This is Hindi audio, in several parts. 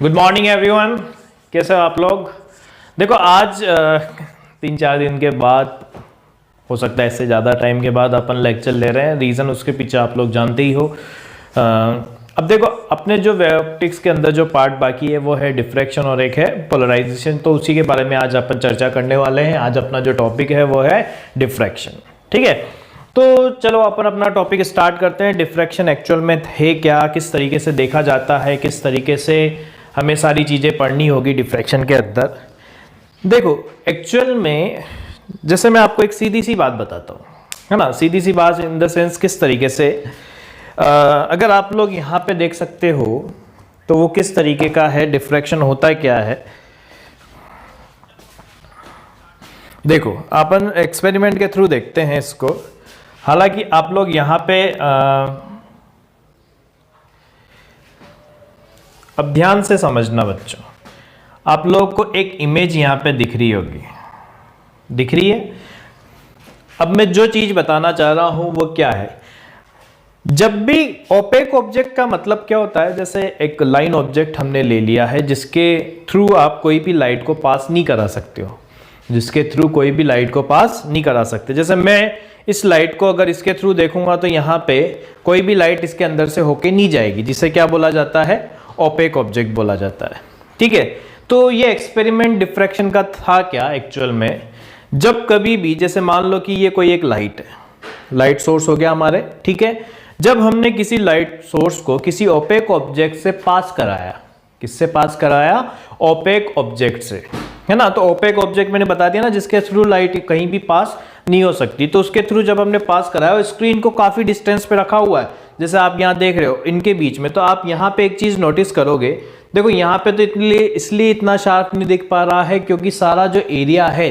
गुड मॉर्निंग एवरीवन, कैसे हो आप लोग। देखो आज 3-4 दिन के बाद, हो सकता है इससे ज़्यादा टाइम के बाद अपन लेक्चर ले रहे हैं। रीज़न उसके पीछे आप लोग जानते ही हो। अब देखो अपने जो वेव ऑप्टिक्स के अंदर जो पार्ट बाकी है वो है डिफ्रैक्शन और एक है पोलराइजेशन। तो उसी के बारे में आज अपन चर्चा करने वाले हैं। आज अपना जो टॉपिक है वो है डिफ्रैक्शन। ठीक है, तो चलो अपन अपना टॉपिक स्टार्ट करते हैं। डिफ्रैक्शन एक्चुअल में है क्या, किस तरीके से देखा जाता है, किस तरीके से हमें सारी चीज़ें पढ़नी होगी डिफ्रैक्शन के अंदर। देखो एक्चुअल में जैसे मैं आपको एक सीधी सी बात बताता हूँ, है ना। सीधी सी बात इन द सेंस किस तरीके से, अगर आप लोग यहाँ पे देख सकते हो तो वो किस तरीके का है, डिफ्रैक्शन होता क्या है। देखो अपन एक्सपेरिमेंट के थ्रू देखते हैं इसको। हालांकि आप लोग यहाँ पे अब ध्यान से समझना बच्चों, आप लोग को एक इमेज यहाँ पे दिख रही होगी, दिख रही है। अब मैं जो चीज बताना चाह रहा हूं वो क्या है, जब भी ओपेक ऑब्जेक्ट का मतलब क्या होता है, जैसे एक लाइन ऑब्जेक्ट हमने ले लिया है जिसके थ्रू आप कोई भी लाइट को पास नहीं करा सकते हो, जिसके थ्रू कोई भी लाइट को पास नहीं करा सकते। जैसे मैं इस लाइट को अगर इसके थ्रू देखूंगा तो यहाँ पे कोई भी लाइट इसके अंदर से होके नहीं जाएगी, जिसे क्या बोला जाता है, ओपेक ऑब्जेक्ट बोला जाता है। ठीक है, तो ये एक्सपेरिमेंट डिफ्रैक्शन का था क्या एक्चुअल में, जब कभी भी जैसे मान लो कि ये कोई एक लाइट है, लाइट सोर्स हो गया हमारे, ठीक है। जब हमने किसी लाइट सोर्स को किसी ओपेक ऑब्जेक्ट से पास कराया, किससे पास कराया, ओपेक ऑब्जेक्ट से, है ना। तो ओपेक ऑब्जेक्ट मैंने बता दिया ना, जिसके थ्रू लाइट कहीं भी पास नहीं हो सकती। तो उसके थ्रू जब हमने पास कराया, स्क्रीन को काफी डिस्टेंस पे रखा हुआ है, जैसे आप यहाँ देख रहे हो इनके बीच में। तो आप यहाँ पे एक चीज नोटिस करोगे, देखो यहाँ पे तो इसलिए इतना शार्प नहीं दिख पा रहा है क्योंकि सारा जो एरिया है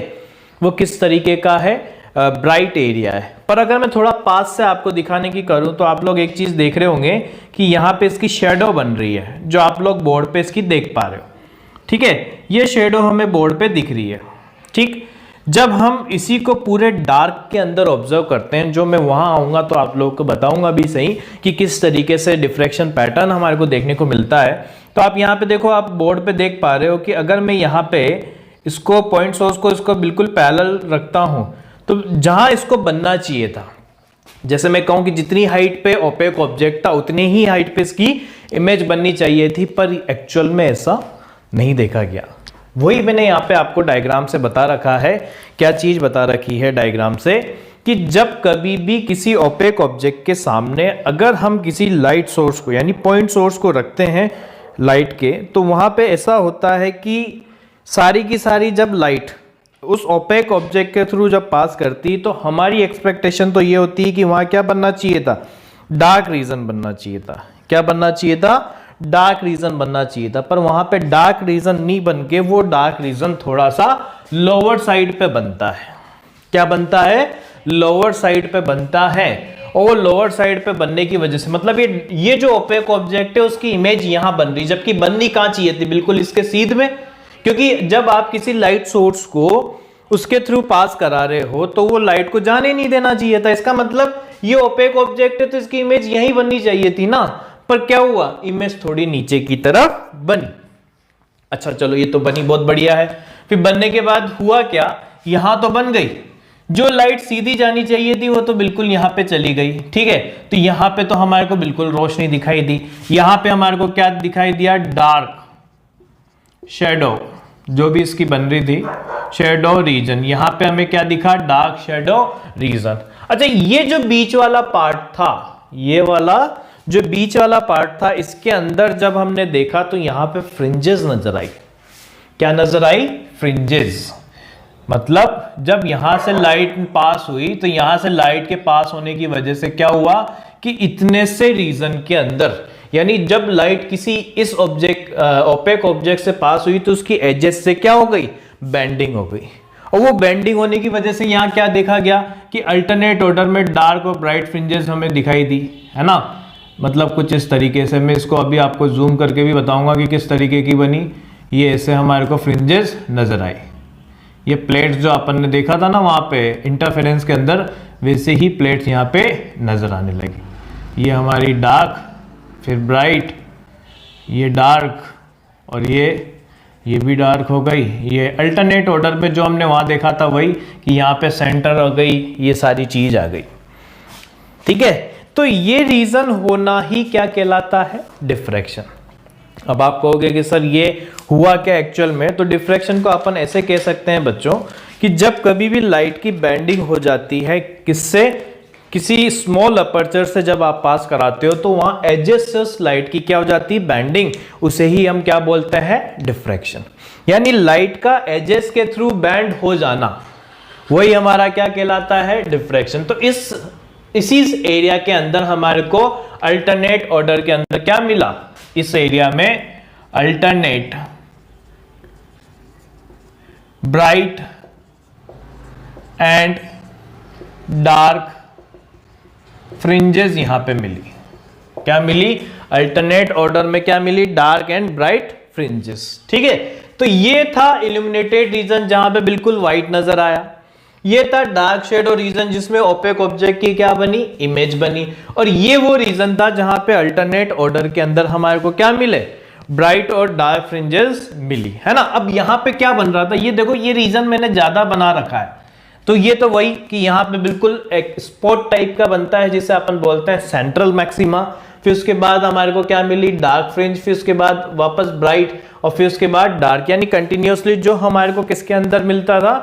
वो किस तरीके का है, ब्राइट एरिया है। पर अगर मैं थोड़ा पास से आपको दिखाने की करूं तो आप लोग एक चीज देख रहे होंगे कि यहाँ पे इसकी शेडो बन रही है, जो आप लोग बोर्ड पे इसकी देख पा रहे हो। ठीक है, ये शेडो हमें बोर्ड पे दिख रही है। ठीक, जब हम इसी को पूरे डार्क के अंदर ऑब्जर्व करते हैं, जो मैं वहां आऊंगा तो आप लोगों को बताऊंगा भी सही कि किस तरीके से डिफ्रैक्शन पैटर्न हमारे को देखने को मिलता है। तो आप यहाँ पे देखो, आप बोर्ड पे देख पा रहे हो कि अगर मैं यहाँ पे इसको पॉइंट सोर्स को इसको बिल्कुल पैरेलल रखता हूं तो जहां इसको बनना चाहिए था, जैसे मैं कहूं कि जितनी हाइट पे ओपेक ऑब्जेक्ट था उतनी ही हाइट पे इसकी इमेज बननी चाहिए थी, पर एक्चुअल में ऐसा नहीं देखा गया। वही मैंने यहाँ पे आपको डायग्राम से बता रखा है। क्या चीज बता रखी है डायग्राम से, कि जब कभी भी किसी ओपेक ऑब्जेक्ट के सामने अगर हम किसी लाइट सोर्स को यानी पॉइंट सोर्स को रखते हैं लाइट के, तो वहां पे ऐसा होता है कि सारी की सारी जब लाइट उस ओपेक ऑब्जेक्ट के थ्रू जब पास करती, तो हमारी एक्सपेक्टेशन तो ये होती है कि वहां क्या बनना चाहिए था, डार्क रीजन बनना चाहिए था। क्या बनना चाहिए था, डार्क रीजन बनना चाहिए था। पर वहां पे डार्क रीजन नहीं बन के वो डार्क रीजन थोड़ा सा लोअर साइड पे बनता है। क्या बनता है, लोअर साइड पे बनता है। और लोअर साइड पे बनने की वजह से मतलब ये जो ओपेक ऑब्जेक्ट है उसकी इमेज यहां बन रही, जबकि बननी कहां चाहिए थी, बिल्कुल इसके सीध में। क्योंकि जब आप किसी लाइट सोर्स को उसके थ्रू पास करा रहे हो तो वो लाइट को जाने नहीं देना चाहिए था। इसका मतलब ये ओपेक ऑब्जेक्ट है तो इसकी इमेज यहीं बननी चाहिए थी ना। पर क्या हुआ, इमेज थोड़ी नीचे की तरफ बनी। अच्छा चलो, ये तो बनी, बहुत बढ़िया है। फिर बनने के बाद हुआ क्या, यहां तो बन गई, जो लाइट सीधी जानी चाहिए थी वो तो बिल्कुल यहां पे चली गई। ठीक है, तो यहां पे तो हमारे को बिल्कुल रोशनी दिखाई दी। यहां पे हमारे को क्या दिखाई दिया, डार्क शेडो, जो भी इसकी बन रही थी शेडो रीजन। यहां पे हमें क्या दिखा, डार्क शेडो रीजन। अच्छा, ये जो बीच वाला पार्ट था, ये वाला जो बीच वाला पार्ट था, इसके अंदर जब हमने देखा तो यहां पे फ्रिंजेस नजर आई। क्या नजर आई, फ्रिंजेस। मतलब जब यहां से लाइट पास हुई तो यहां से लाइट के पास होने की वजह से क्या हुआ कि इतने से रीजन के अंदर, यानी जब लाइट किसी इस ऑब्जेक्ट ओपेक ऑब्जेक्ट से पास हुई तो उसकी एजेस से क्या हो गई, बेंडिंग हो गई। और वो बेंडिंग होने की वजह से यहां क्या देखा गया कि अल्टरनेट ऑर्डर में डार्क और ब्राइट फ्रिंजेस हमें दिखाई दी, है ना। मतलब कुछ इस तरीके से, मैं इसको अभी आपको जूम करके भी बताऊंगा कि किस तरीके की बनी। ये ऐसे हमारे को फ्रिंजेस नजर आई। ये प्लेट्स जो अपन ने देखा था ना वहां पे इंटरफेरेंस के अंदर, वैसे ही प्लेट्स यहाँ पे नजर आने लगी। ये हमारी डार्क, फिर ब्राइट, ये डार्क और ये भी डार्क हो गई। ये अल्टरनेट ऑर्डर में जो हमने वहाँ देखा था वही कि यहाँ पे सेंटर हो गई, ये सारी चीज़ आ गई। ठीक है, तो ये रीज़न होना ही क्या कहलाता है? डिफ्रैक्शन। अब आप कहोगे कि सर ये हुआ क्या एक्चुअल में? तो डिफ्रैक्शन को अपन ऐसे कह सकते हैं बच्चों कि जब कभी भी लाइट की बेंडिंग हो जाती है किससे, किसी स्मॉल अपर्चर से जब आप पास कराते हो तो वहां एजेस से उस लाइट की क्या हो जाती है? बेंडिंग। उसे ही हम क्या बोलते हैं? डिफ्रैक्शन। यानी लाइट का एजेस के थ्रू बैंड हो जाना, वही हमारा क्या कहलाता है? डिफ्रैक्शन। तो इसी एरिया के अंदर हमारे को अल्टरनेट ऑर्डर के अंदर क्या मिला? इस एरिया में alternate bright and dark fringes यहां पे मिली। क्या मिली? अल्टरनेट ऑर्डर में क्या मिली? Dark and bright fringes. ठीक है, तो ये था इल्यूमिनेटेड रीजन जहां पे बिल्कुल व्हाइट नजर आया। ये था डार्क शेड और रीजन जिसमें ओपेक ऑब्जेक्ट की क्या बनी? इमेज बनी। और ये वो रीजन था जहां पे अल्टरनेट ऑर्डर के अंदर हमारे को क्या मिले? ब्राइट और डार्क फ्रिंजेस मिली, है ना। अब यहां पे क्या बन रहा था? ये देखो, ये रीजन मैंने ज्यादा बना रखा है, तो ये तो वही कि यहां पे बिल्कुल एक स्पॉट टाइप का बनता है जिसे अपन बोलते हैं सेंट्रल मैक्सिमा। फिर उसके बाद हमारे को क्या मिली? Dark fringe. फिर उसके बाद वापस ब्राइट और फिर उसके बाद डार्क। यानी कंटिन्यूअसली जो हमारे को किसके अंदर मिलता था?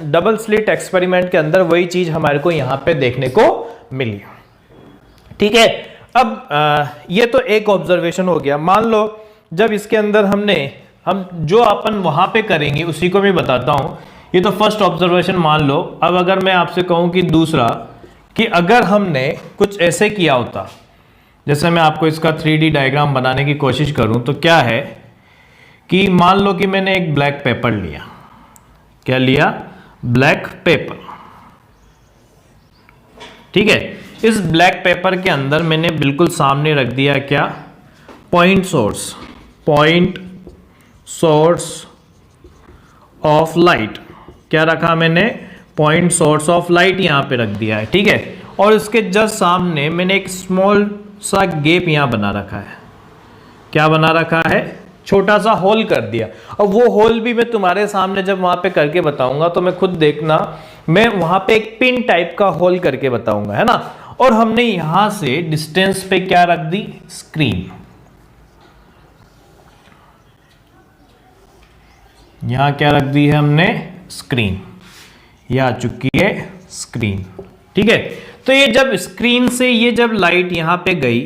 डबल स्लिट एक्सपेरिमेंट के अंदर वही चीज हमारे को यहां पे देखने को मिली। ठीक है, अब ये तो एक ऑब्जर्वेशन हो गया। मान लो जब इसके अंदर हम जो अपन वहां पे करेंगे उसी को मैं बताता हूं। ये तो फर्स्ट ऑब्जर्वेशन मान लो। अब अगर मैं आपसे कहूं कि दूसरा, कि अगर हमने कुछ ऐसे किया होता, जैसे मैं आपको इसका 3D डायग्राम बनाने की कोशिश करूं, तो क्या है कि मान लो कि मैंने एक ब्लैक पेपर लिया। क्या लिया? Black pepper. ठीक है, इस ब्लैक पेपर के अंदर मैंने बिल्कुल सामने रख दिया क्या? Point source of light. क्या रखा मैंने? पॉइंट सोर्स ऑफ लाइट यहां पे रख दिया है। ठीक है, और इसके जस्ट सामने मैंने एक स्मॉल सा गैप यहां बना रखा है। क्या बना रखा है? छोटा सा होल कर दिया। और वो होल भी मैं तुम्हारे सामने जब वहां पे करके बताऊंगा तो मैं खुद देखना, मैं वहां पे एक पिन टाइप का होल करके बताऊंगा, है ना। और हमने यहां से डिस्टेंस पे क्या रख दी? स्क्रीन। यहां क्या रख दी है हमने? स्क्रीन। यह आ चुकी है स्क्रीन। ठीक है, तो ये जब स्क्रीन से ये जब लाइट यहां पे गई,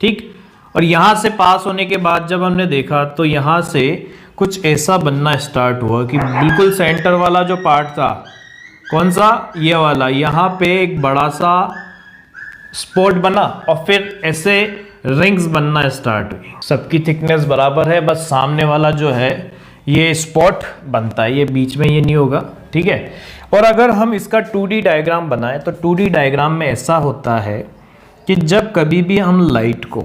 ठीक, और यहां से पास होने के बाद जब हमने देखा तो यहां से कुछ ऐसा बनना स्टार्ट हुआ कि बिल्कुल सेंटर वाला जो पार्ट था, कौन सा? ये वाला, यहां पे एक बड़ा सा स्पॉट बना और फिर ऐसे रिंग्स बनना स्टार्ट हुई। सबकी थिकनेस बराबर है, बस सामने वाला जो है ये स्पॉट बनता है, ये बीच में ये नहीं होगा। ठीक है, और अगर हम इसका 2D डायग्राम बनाएं तो 2D डायग्राम में ऐसा होता है कि जब कभी भी हम लाइट को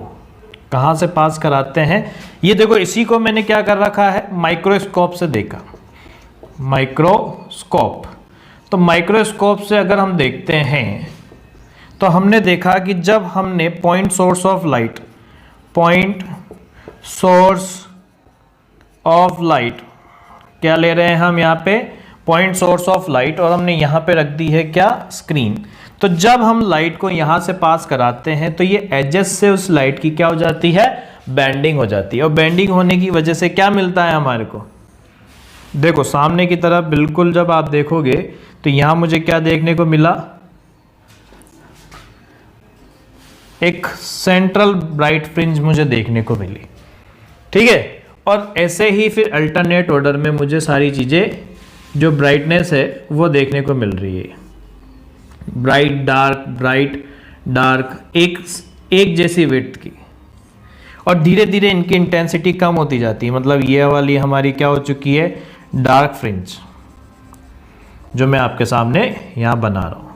कहाँ से पास कराते हैं, ये देखो, इसी को मैंने क्या कर रखा है? माइक्रोस्कोप से देखा। माइक्रोस्कोप, तो माइक्रोस्कोप से अगर हम देखते हैं तो हमने देखा कि जब हमने पॉइंट सोर्स ऑफ लाइट क्या ले रहे हैं हम यहाँ पे? पॉइंट सोर्स ऑफ लाइट, और हमने यहाँ पे रख दी है क्या? स्क्रीन। तो जब हम लाइट को यहाँ से पास कराते हैं तो ये एजेस से उस लाइट की क्या हो जाती है? बेंडिंग हो जाती है। और बेंडिंग होने की वजह से क्या मिलता है हमारे को? देखो सामने की तरफ बिल्कुल जब आप देखोगे तो यहाँ मुझे क्या देखने को मिला? एक सेंट्रल ब्राइट फ्रिंज मुझे देखने को मिली। ठीक है, और ऐसे ही फिर अल्टरनेट ऑर्डर में मुझे सारी चीज़ें जो ब्राइटनेस है वो देखने को मिल रही है। ब्राइट डार्क एक जैसी विड्थ की, और धीरे धीरे इनकी इंटेंसिटी कम होती जाती है। मतलब ये वाली हमारी क्या हो चुकी है? डार्क फ्रिंज, जो मैं आपके सामने यहाँ बना रहा हूँ।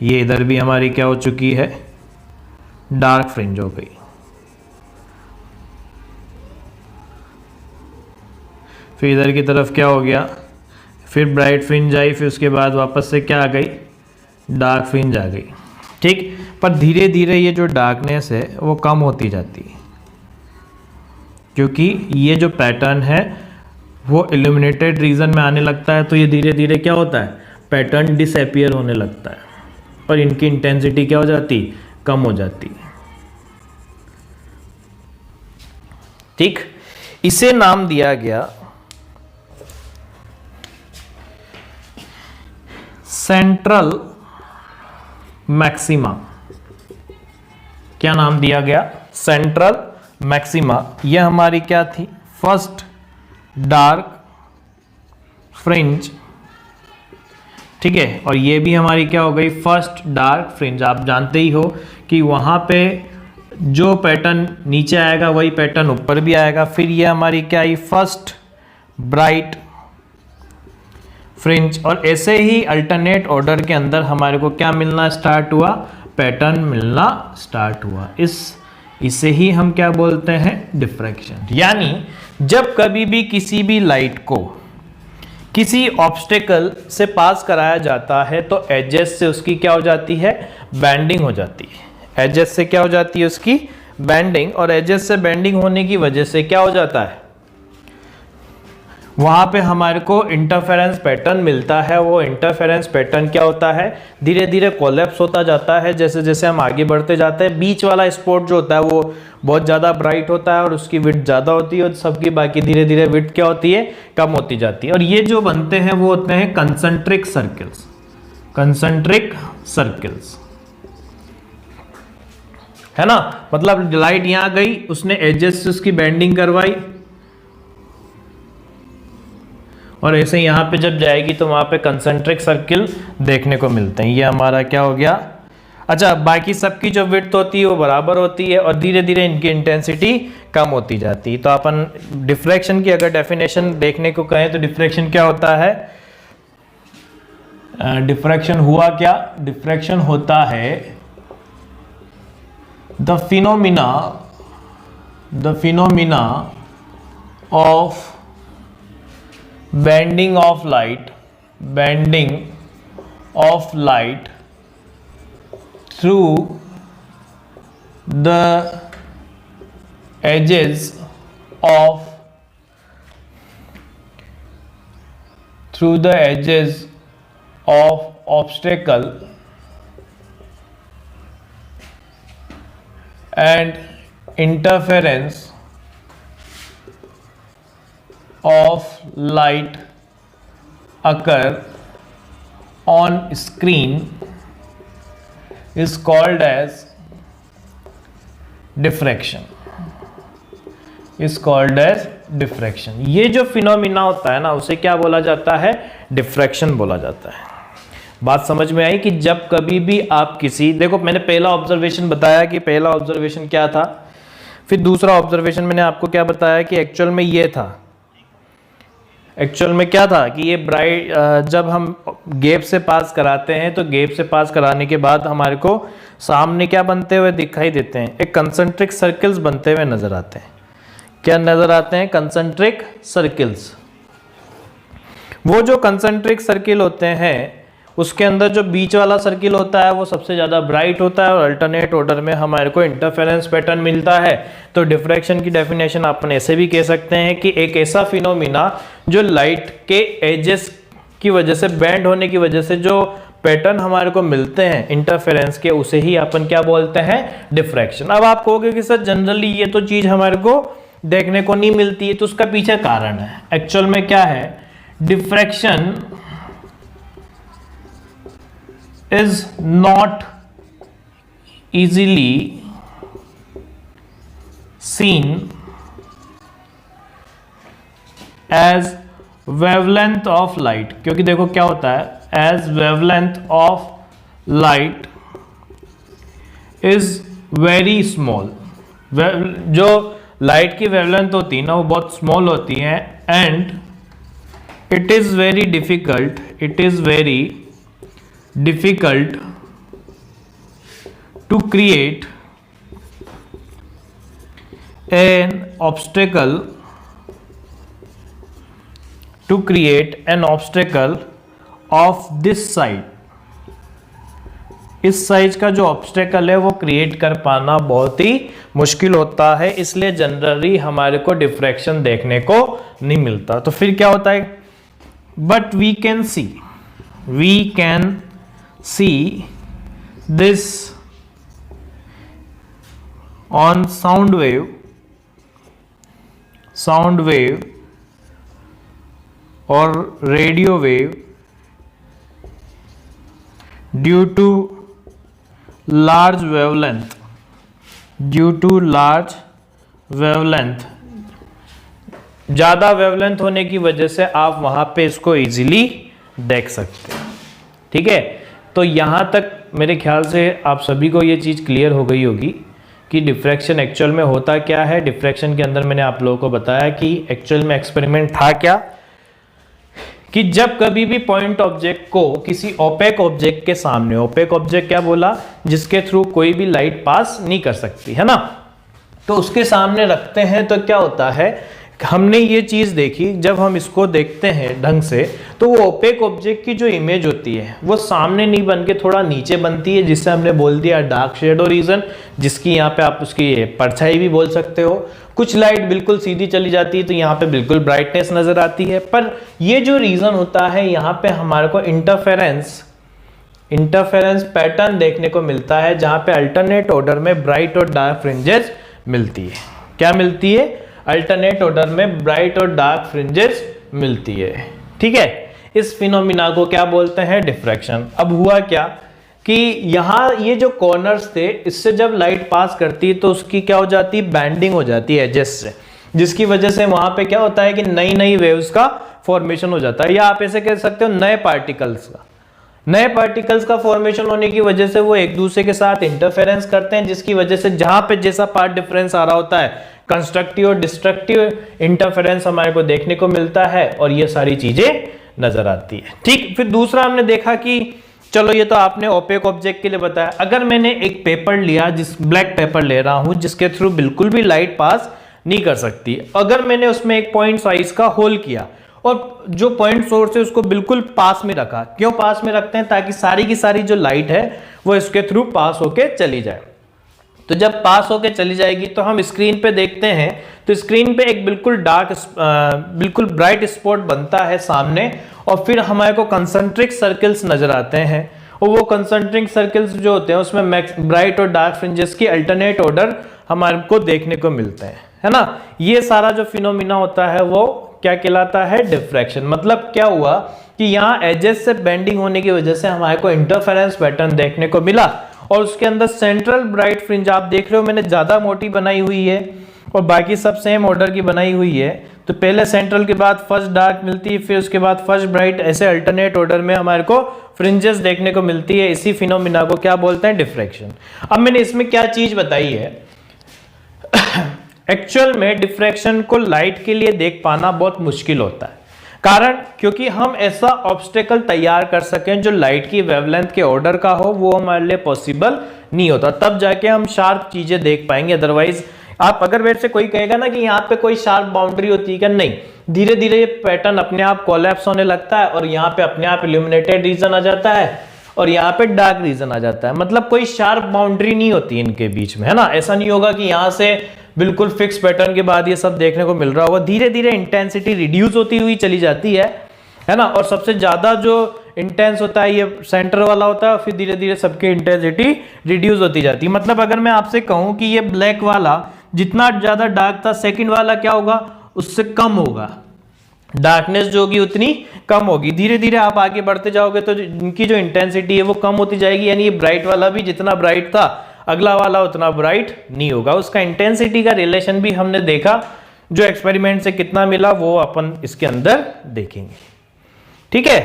ये इधर भी हमारी क्या हो चुकी है? डार्क फ्रिंज हो गई। फिर इधर की तरफ क्या हो गया? फिर ब्राइट फ्रिंज आई, फिर उसके बाद वापस से क्या आ गई? डार्क फ्रिंज आ गई। ठीक, पर धीरे धीरे ये जो डार्कनेस है वो कम होती जाती है। क्योंकि ये जो पैटर्न है वो इल्यूमिनेटेड रीजन में आने लगता है, तो ये धीरे धीरे क्या होता है, पैटर्न डिसअपियर होने लगता है और इनकी इंटेंसिटी क्या हो जाती, कम हो जाती है। ठीक, इसे नाम दिया गया सेंट्रल मैक्सिमा। क्या नाम दिया गया, सेंट्रल मैक्सिमा। यह हमारी क्या थी, फर्स्ट डार्क फ्रिंज, ठीक है, और ये भी हमारी क्या हो गई, फर्स्ट डार्क फ्रिंज। आप जानते ही हो कि वहां पे जो पैटर्न नीचे आएगा वही पैटर्न ऊपर भी आएगा। फिर ये हमारी क्या आई, फर्स्ट ब्राइट फ्रिंज, और ऐसे ही अल्टरनेट ऑर्डर के अंदर हमारे को क्या मिलना स्टार्ट हुआ, पैटर्न मिलना स्टार्ट हुआ। इसे ही हम क्या बोलते हैं, डिफ्रैक्शन। यानी जब कभी भी किसी भी लाइट को किसी ऑब्स्टेकल से पास कराया जाता है तो एजेस से उसकी क्या हो जाती है, बैंडिंग हो जाती है। एजेस से क्या हो जाती है, उसकी बैंडिंग, और एजेस से बैंडिंग होने की वजह से क्या हो जाता है, वहां पे हमारे को इंटरफेरेंस पैटर्न मिलता है। वो इंटरफेरेंस पैटर्न क्या होता है, धीरे धीरे कोलैप्स होता जाता है जैसे जैसे हम आगे बढ़ते जाते हैं। बीच वाला स्पॉट जो होता है वो बहुत ज़्यादा ब्राइट होता है और उसकी विड्थ ज़्यादा होती है, और सबकी बाकी धीरे धीरे विड्थ क्या होती है, कम होती जाती है। और ये जो बनते हैं वो होते हैं कंसंट्रिक सर्कल्स, कंसंट्रिक सर्कल्स, है ना। मतलब लाइट यहां गई, उसने एजेस से उसकी बेंडिंग करवाई, और ऐसे यहां पे जब जाएगी तो वहां पे कंसंट्रिक सर्किल देखने को मिलते हैं। ये हमारा क्या हो गया, अच्छा, बाकी सबकी जो विड्थ होती है वो बराबर होती है और धीरे धीरे इनकी इंटेंसिटी कम होती जाती है। तो अपन डिफ्रैक्शन की अगर डेफिनेशन देखने को कहें तो डिफ्रैक्शन क्या होता है, डिफ्रैक्शन हुआ क्या, डिफ्रैक्शन होता है the phenomena of bending of light through the edges of obstacle and interference of light occur on screen is called as diffraction, ये जो फिनोमिना होता है ना उसे क्या बोला जाता है, डिफ्रैक्शन बोला जाता है। बात समझ में आई कि जब कभी भी आप किसी, देखो मैंने पहला ऑब्जर्वेशन बताया कि पहला ऑब्जर्वेशन क्या था, फिर दूसरा ऑब्जर्वेशन मैंने आपको क्या बताया कि एक्चुअल में ये था, एक्चुअल में क्या था कि ये ब्राइट जब हम गैप से पास कराते हैं तो गैप से पास कराने के बाद हमारे को सामने क्या बनते हुए दिखाई देते हैं, एक कंसंट्रिक सर्कल्स बनते हुए नजर आते हैं। क्या नजर आते हैं, कंसंट्रिक सर्कल्स। वो जो कंसंट्रिक सर्किल होते हैं उसके अंदर जो बीच वाला सर्किल होता है वो सबसे ज़्यादा ब्राइट होता है और अल्टरनेट ऑर्डर में हमारे को इंटरफेरेंस पैटर्न मिलता है। तो डिफ्रैक्शन की डेफिनेशन अपन ऐसे भी कह सकते हैं कि एक ऐसा फिनोमिना जो लाइट के एजेस की वजह से, बैंड होने की वजह से जो पैटर्न हमारे को मिलते हैं इंटरफेरेंस के, उसे ही अपन क्या बोलते हैं, डिफ्रैक्शन। अब आप कहोगे कि सर जनरली ये तो चीज़ हमारे को देखने को नहीं मिलती है, तो उसका पीछे कारण है। एक्चुअल में क्या है, diffraction is not easily seen as wavelength of light, क्योंकि देखो क्या होता है, as wavelength of light is very small, जो लाइट की वेवलेंथ होती है ना वो बहुत स्मॉल होती है, and it is very difficult to create an obstacle of this size इस साइज का जो ऑब्स्टेकल है वो क्रिएट कर पाना बहुत ही मुश्किल होता है, इसलिए जनरली हमारे को डिफ्रैक्शन देखने को नहीं मिलता। तो फिर क्या होता है, but we can see this on sound wave और radio wave due to large wavelength, ज़्यादा वेवलेंथ होने की वजह से आप वहाँ पे इसको इजीली देख सकते हैं। ठीक है, तो यहाँ तक मेरे ख्याल से आप सभी को ये चीज़ क्लियर हो गई होगी कि डिफ्रैक्शन एक्चुअल में होता क्या है। डिफ्रैक्शन के अंदर मैंने आप लोगों को बताया कि एक्चुअल में एक्सपेरिमेंट था क्या, कि जब कभी भी पॉइंट ऑब्जेक्ट को किसी ओपेक ऑब्जेक्ट के सामने, ओपेक ऑब्जेक्ट क्या बोला, जिसके थ्रू कोई भी लाइट पास नहीं कर सकती है ना, तो उसके सामने रखते हैं तो क्या होता है, हमने ये चीज देखी, जब हम इसको देखते हैं ढंग से तो वो ओपेक ऑब्जेक्ट की जो इमेज होती है वो सामने नहीं बन के थोड़ा नीचे बनती है, जिससे हमने बोल दिया डार्क शेडो रीजन, जिसकी यहाँ पे आप उसकी परछाई भी बोल सकते हो। कुछ लाइट बिल्कुल सीधी चली जाती है तो यहाँ पे बिल्कुल ब्राइटनेस नजर आती है, पर ये जो रीजन होता है यहाँ पे हमारे को इंटरफेरेंस पैटर्न देखने को मिलता है, जहाँ पे अल्टरनेट ऑर्डर में ब्राइट और डार्क फ्रिंजेस मिलती है। क्या मिलती है, अल्टरनेट ऑर्डर में ब्राइट और डार्क फ्रिंजेस मिलती है। ठीक है, इस फिनोमिना को क्या बोलते हैं, डिफ्रैक्शन। अब हुआ क्या कि यहाँ ये जो कॉर्नर्स थे, इससे जब लाइट पास करती है तो उसकी क्या हो जाती है, बैंडिंग हो जाती है एजेस से, जिसकी वजह से वहां पे क्या होता है कि नई नई वेव्स का फॉर्मेशन हो जाता है, या आप ऐसे कह सकते हो नए पार्टिकल्स का फॉर्मेशन होने की वजह से वो एक दूसरे के साथ इंटरफेरेंस करते हैं, जिसकी वजह से जहां पे जैसा पार्ट डिफरेंस आ रहा होता है, कंस्ट्रक्टिव और डिस्ट्रक्टिव इंटरफेरेंस हमारे को देखने को मिलता है, और ये सारी चीजें नजर आती है। ठीक, फिर दूसरा हमने देखा कि चलो ये तो आपने ओपेक ऑब्जेक्ट के लिए बताया, अगर मैंने एक पेपर लिया, ब्लैक पेपर ले रहा हूं जिसके थ्रू बिल्कुल भी लाइट पास नहीं कर सकती, अगर मैंने उसमें एक पॉइंट साइज का होल किया और जो पॉइंट सोर्स है उसको बिल्कुल पास में रखा, क्यों पास में रखते हैं, ताकि सारी की सारी जो लाइट है वो इसके थ्रू पास होके चली जाए। तो जब पास होके चली जाएगी तो हम स्क्रीन पे देखते हैं, तो स्क्रीन पे एक बिल्कुल बिल्कुल ब्राइट स्पॉट बनता है सामने, और फिर हमारे को कंसंट्रिक सर्कल्स नजर आते हैं, और वो कंसंट्रिक सर्कल्स जो होते हैं उसमें ब्राइट और डार्क फ्रिंजेस की अल्टरनेट ऑर्डर हमारे को देखने को मिलते हैं, है ना। ये सारा जो फिनोमिना होता है वो क्या कहलाता है, डिफ्रैक्शन। मतलब क्या हुआ कि यहाँ एजेस से बेंडिंग होने की वजह से हमारे को इंटरफेरेंस पैटर्न देखने को मिला, और उसके अंदर सेंट्रल ब्राइट फ्रिंज आप देख रहे हो मैंने ज्यादा मोटी बनाई हुई है और बाकी सब सेम ऑर्डर की बनाई हुई है। तो पहले सेंट्रल के बाद फर्स्ट डार्क मिलती है, फिर उसके बाद फर्स्ट ब्राइट, ऐसे अल्टरनेट ऑर्डर में हमारे को फ्रिंजेस देखने को मिलती है। इसी फिनोमिना को क्या बोलते हैं, डिफ्रैक्शन। अब मैंने इसमें क्या चीज बताई है, एक्चुअल में डिफ्रैक्शन को लाइट के लिए देख पाना बहुत मुश्किल होता है, कारण क्योंकि हम ऐसा ऑब्स्टेकल तैयार कर सकें जो लाइट की वेवलेंथ के ऑर्डर का हो, वो हमारे लिए पॉसिबल नहीं होता, तब जाके हम शार्प चीजें देख पाएंगे। अदरवाइज आप अगर मेरे से कोई कहेगा ना कि यहाँ पे कोई शार्प बाउंड्री होती है क्या, नहीं, धीरे धीरे ये पैटर्न अपने आप कोलैप्स होने लगता है और यहाँ पे अपने आप इल्यूमिनेटेड रीजन आ जाता है और यहाँ पे डार्क रीजन आ जाता है। मतलब कोई शार्प बाउंड्री नहीं होती इनके बीच में, है ना। ऐसा नहीं होगा कि यहाँ से बिल्कुल फिक्स पैटर्न के बाद ये सब देखने को मिल रहा होगा, धीरे धीरे इंटेंसिटी रिड्यूस होती हुई चली जाती है ना। और सबसे ज्यादा जो इंटेंस होता है ये सेंटर वाला होता है, फिर धीरे धीरे सबकी इंटेंसिटी रिड्यूस होती जाती है। मतलब अगर मैं आपसे कहूं कि ये ब्लैक वाला जितना ज्यादा डार्क था, सेकंड वाला क्या होगा, उससे कम होगा, डार्कनेस जो होगी उतनी कम होगी। धीरे धीरे आप आगे बढ़ते जाओगे तो इनकी जो इंटेंसिटी है वो कम होती जाएगी, यानी ये ब्राइट वाला भी जितना ब्राइट था अगला वाला उतना ब्राइट नहीं होगा। उसका इंटेंसिटी का रिलेशन भी हमने देखा, जो एक्सपेरिमेंट से कितना मिला वो अपन इसके अंदर देखेंगे, ठीक है।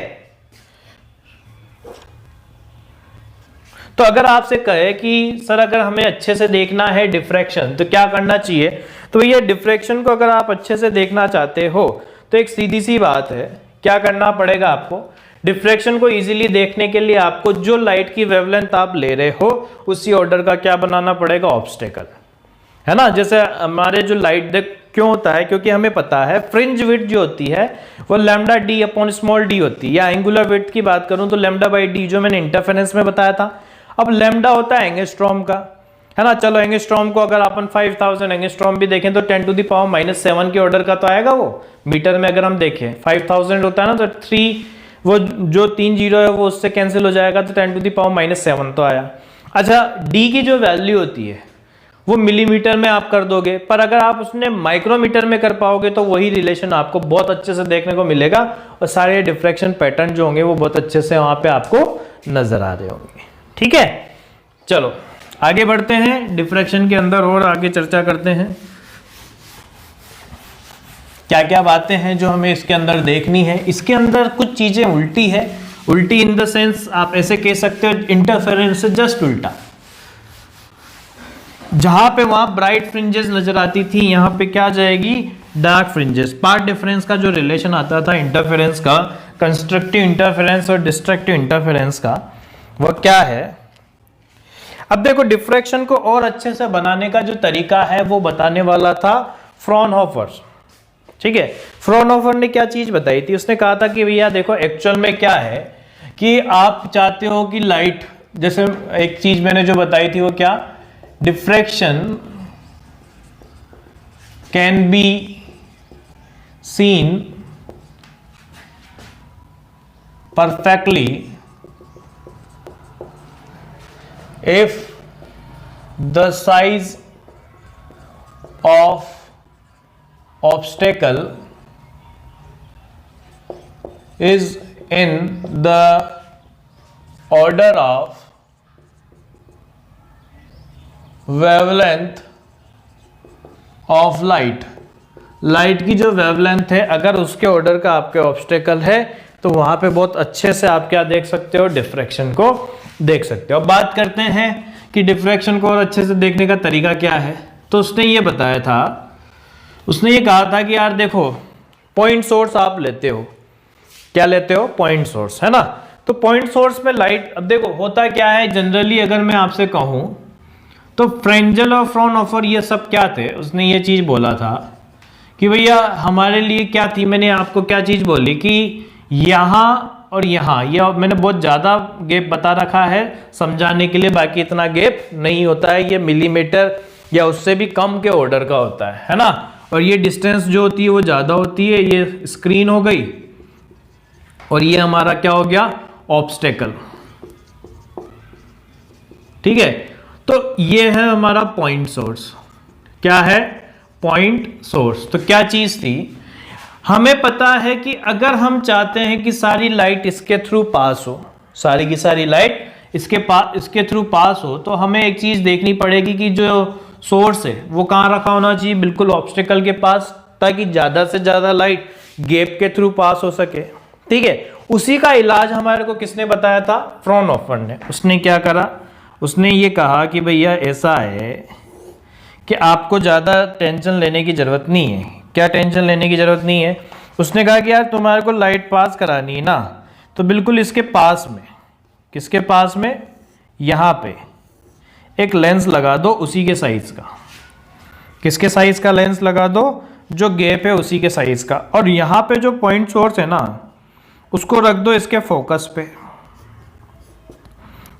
तो अगर आपसे कहे कि सर अगर हमें अच्छे से देखना है डिफ्रैक्शन तो क्या करना चाहिए, तो भैया डिफ्रैक्शन को अगर आप अच्छे से देखना चाहते हो तो एक सीधी सी बात है, क्या करना पड़ेगा आपको, डिफ्रैक्शन को इजीली देखने के लिए आपको जो लाइट की वेवलेंथ आप ले रहे हो उसी ऑर्डर का क्या बनाना पड़ेगा, ऑब्स्टेकल, है ना। जैसे हमारे जो लाइट देख क्यों होता है, क्योंकि हमें पता है फ्रिंज विड्थ जो होती है वो lambda D upon small D होती है, या एंगुलर विड्थ की बात करूं तो लैम्डा बाई डी, जो मैंने इंटरफेरेंस में बताया था। अब लैम्डा होता है एंगस्ट्रॉम का, है ना। चलो एंगस्ट्रॉम को अगर अपन 5000 एंगस्ट्रॉम भी देखें तो 10⁻⁻7 के ऑर्डर का तो आएगा वो मीटर में। अगर हम देखें 5000 होता है ना, तो 3 वो जो 3 जीरो है वो उससे कैंसिल हो जाएगा, तो 10⁻⁻7 तो आया। अच्छा, डी की जो वैल्यू होती है वो मिलीमीटर में आप कर दोगे, पर अगर आप उसने माइक्रोमीटर में कर पाओगे तो वही रिलेशन आपको बहुत अच्छे से देखने को मिलेगा और सारे डिफ्रैक्शन पैटर्न जो होंगे वो बहुत अच्छे से वहां पे आपको नजर आ रहे होंगे। ठीक है, चलो आगे बढ़ते हैं, डिफ्रैक्शन के अंदर और आगे चर्चा करते हैं क्या क्या बातें हैं जो हमें इसके अंदर देखनी है। इसके अंदर कुछ चीजें उल्टी है, उल्टी इन द सेंस आप ऐसे कह सकते हो इंटरफेरेंस से जस्ट उल्टा। जहां पे वहां ब्राइट फ्रिंजेस नजर आती थी, यहां पे क्या आ जाएगी, डार्क फ्रिंजेस। पार्ट डिफरेंस का जो रिलेशन आता था इंटरफेरेंस का, कंस्ट्रक्टिव इंटरफेरेंस और डिस्ट्रक्टिव इंटरफेरेंस का, वह क्या है। अब देखो डिफ्रैक्शन को और अच्छे से बनाने का जो तरीका है वो बताने वाला था फ्रॉनहोफर। ठीक है, फ्रॉनहोफर ने क्या चीज बताई थी, उसने कहा था कि भैया देखो एक्चुअल में क्या है कि आप चाहते हो कि लाइट, जैसे एक चीज मैंने जो बताई थी वो क्या, diffraction can be seen perfectly if the size of obstacle is in the order of wavelength of light. Light की जो वेवलेंथ है अगर उसके ऑर्डर का आपके ऑब्स्टेकल है तो वहां पे बहुत अच्छे से आप क्या देख सकते हो, डिफ्रैक्शन को देख सकते हो। अब बात करते हैं कि डिफ्रैक्शन को और अच्छे से देखने का तरीका क्या है। तो उसने ये बताया था, उसने ये कहा था कि यार देखो पॉइंट सोर्स आप लेते हो, क्या लेते हो, पॉइंट सोर्स, है ना। तो पॉइंट सोर्स में लाइट, अब देखो होता क्या है जनरली, अगर मैं आपसे कहूं तो फ्रेंजल और फ्रॉनहोफर ये सब क्या थे, उसने ये चीज बोला था कि भैया हमारे लिए क्या थी, मैंने आपको क्या चीज बोली कि यहाँ और यहाँ, ये मैंने बहुत ज़्यादा गैप बता रखा है समझाने के लिए, बाकी इतना गैप नहीं होता है, ये मिलीमीटर या उससे भी कम के ऑर्डर का होता है ना। और ये डिस्टेंस जो होती है वो ज़्यादा होती है। ये स्क्रीन हो गई और ये हमारा क्या हो गया, ऑब्स्टेकल। ठीक है, तो ये है हमारा पॉइंट सोर्स। क्या है, पॉइंट सोर्स। तो क्या चीज थी, हमें पता है कि अगर हम चाहते हैं कि सारी लाइट इसके थ्रू पास हो, सारी की सारी लाइट इसके थ्रू पास हो, तो हमें एक चीज देखनी पड़ेगी कि जो सोर्स है वो कहाँ रखा होना चाहिए, बिल्कुल ऑब्स्टेकल के पास, ताकि ज्यादा से ज्यादा लाइट गैप के थ्रू पास हो सके। ठीक है, उसी का इलाज हमारे को किसने बताया था, फ्रॉनहोफर ने। उसने क्या करा, उसने ये कहा कि भैया ऐसा है कि आपको ज़्यादा टेंशन लेने की ज़रूरत नहीं है। क्या टेंशन लेने की ज़रूरत नहीं है, उसने कहा कि यार तुम्हारे को लाइट पास करानी है ना, तो बिल्कुल इसके पास में, किसके पास में, यहाँ पे एक लेंस लगा दो उसी के साइज़ का। किसके साइज़ का लेंस लगा दो, जो गैप है उसी के साइज़ का। और यहाँ पे जो पॉइंट सोर्स है ना, उसको रख दो इसके फोकस पे।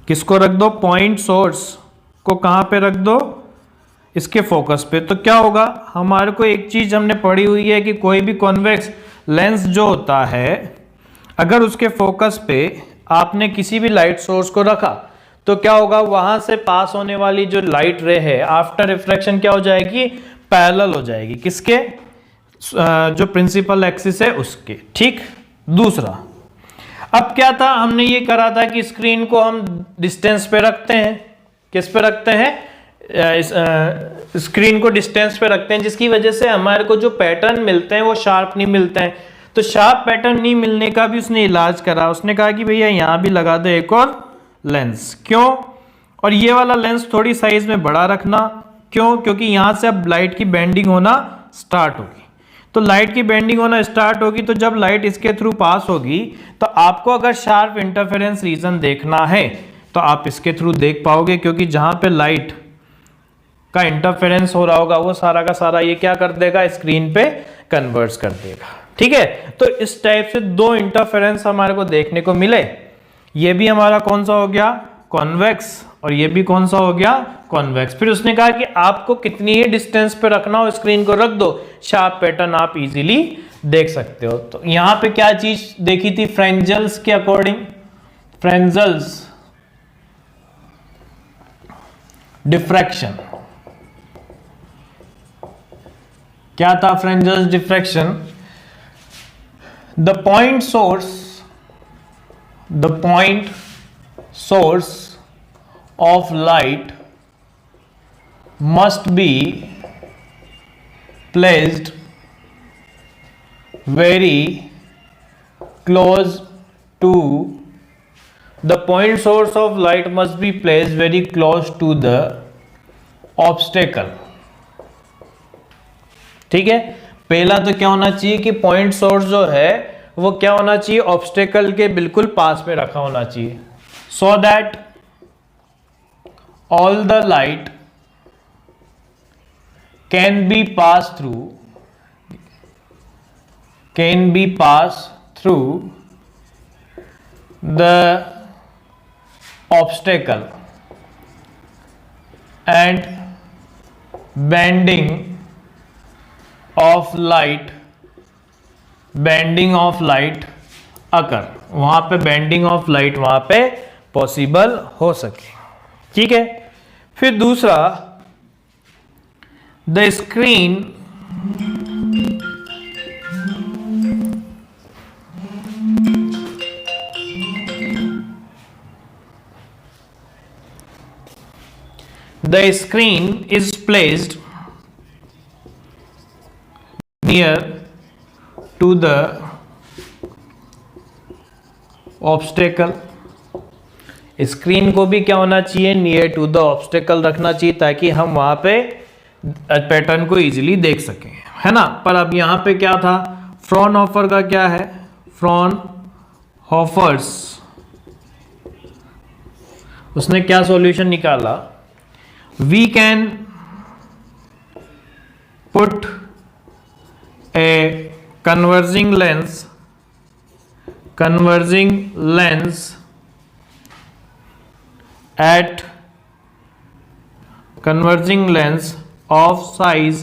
किसको रख दो, पॉइंट सोर्स को कहाँ पे रख दो, इसके फोकस पे। तो क्या होगा, हमारे को एक चीज हमने पढ़ी हुई है कि कोई भी कॉन्वेक्स लेंस जो होता है, अगर उसके फोकस पे आपने किसी भी लाइट सोर्स को रखा तो क्या होगा, वहां से पास होने वाली जो लाइट रे है आफ्टर रिफ्रैक्शन क्या हो जाएगी, पैरेलल हो जाएगी, किसके, जो प्रिंसिपल एक्सिस है उसके। ठीक, दूसरा अब क्या था, हमने ये करा था कि स्क्रीन को हम डिस्टेंस पे रखते हैं, किस पे रखते हैं, स्क्रीन को डिस्टेंस पे रखते हैं, जिसकी वजह से हमारे को जो पैटर्न मिलते हैं वो शार्प नहीं मिलते हैं। तो शार्प पैटर्न नहीं मिलने का भी उसने इलाज करा। उसने कहा कि भैया यहाँ भी लगा दो एक और लेंस। क्यों, और ये वाला लेंस थोड़ी साइज में बड़ा रखना। क्यों, क्योंकि यहाँ से अब लाइट की बेंडिंग होना स्टार्ट होगी। तो लाइट की बेंडिंग होना स्टार्ट होगी, तो जब लाइट इसके थ्रू पास होगी तो आपको अगर शार्प इंटरफेरेंस रीजन देखना है तो आप इसके थ्रू देख पाओगे, क्योंकि जहां पे लाइट का इंटरफेरेंस हो रहा होगा वो सारा का सारा ये क्या कर देगा, स्क्रीन पे कन्वर्ट कर देगा। ठीक है, तो इस टाइप से दो इंटरफेरेंस हमारे को देखने को मिले। ये भी हमारा कौन सा हो गया, कॉन्वेक्स और ये भी कौन सा हो गया, कॉन्वेक्स। फिर उसने कहा कि आपको कितनी ही डिस्टेंस पे रखना हो स्क्रीन को रख दो, शार्प पैटर्न आप इजीली देख सकते हो। तो यहां पे क्या चीज देखी थी फ्रेंजल्स के अकॉर्डिंग, फ्रेंजल्स डिफ्रैक्शन, क्या था Fresnel's diffraction, the point source of light must be placed very close to the point source of light must be placed very close to the obstacle। ठीक है, पहला तो क्या होना चाहिए कि पॉइंट सोर्स जो है वो क्या होना चाहिए, ऑब्स्टेकल के बिल्कुल पास में रखा होना चाहिए, so that all the light can be passed through the obstacle and bending of light occur, वहां पे बेंडिंग ऑफ लाइट वहां पे पॉसिबल हो सके। ठीक है, फिर दूसरा the screen is placed near to the obstacle। Screen को भी क्या होना चाहिए, नियर टू द ऑब्स्टेकल रखना चाहिए ताकि हम वहां पे पैटर्न को इजीली देख सकें, है ना। पर अब यहां पे क्या था, फ्रॉनहोफर का क्या है, फ्रॉनहोफर्स उसने क्या सॉल्यूशन निकाला, we can put a converging lens at converging lens of size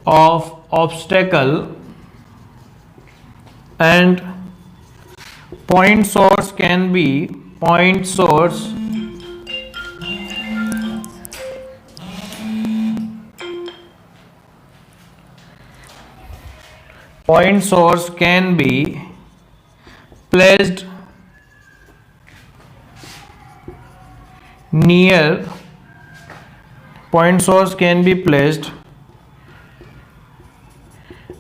of obstacle and point source can be point source can be placed near point source can be placed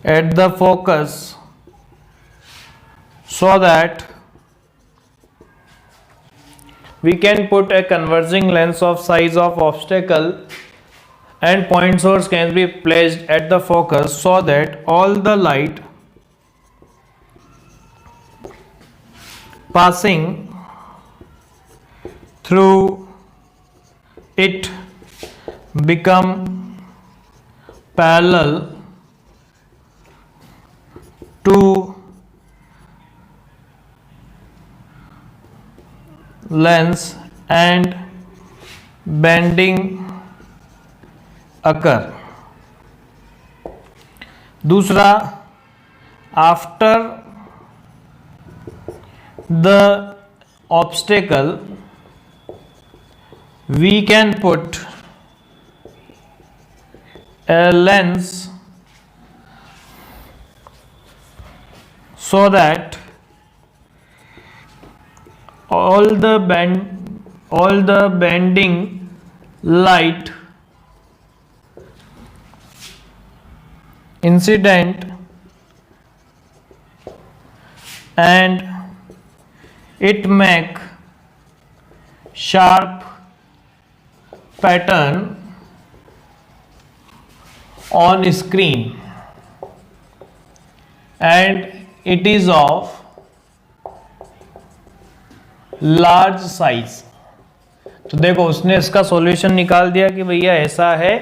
at the focus so that we can put a converging lens of size of obstacle and point source can be placed at the focus so that all the light passing through it become parallel to lens and bending occur। दूसरा, after the obstacle we can put a lens so that all the bending light incident and it make sharp pattern on screen and it is of large size। तो देखो उसने इसका सॉल्यूशन निकाल दिया कि भैया ऐसा है